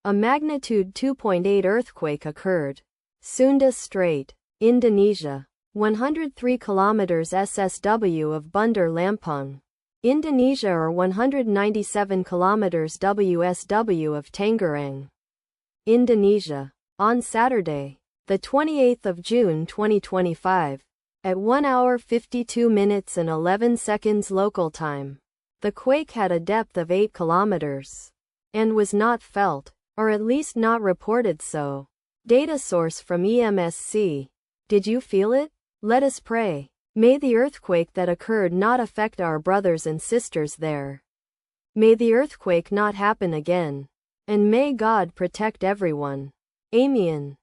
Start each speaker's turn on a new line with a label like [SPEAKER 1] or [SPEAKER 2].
[SPEAKER 1] A magnitude 2.8 earthquake occurred. Sunda Strait, Indonesia. 103 kilometers SSW of Bandar Lampung, Indonesia, or 197 kilometers WSW of Tangerang, Indonesia. On Saturday, the 28th of June 2025, at 1 hour 52 minutes and 11 seconds local time, the quake had a depth of 8 kilometers and was not felt, or at least not reported so. Data source from EMSC. Did you feel it? Let us pray. May the earthquake that occurred not affect our brothers and sisters there. May the earthquake not happen again. And may God protect everyone. Amen.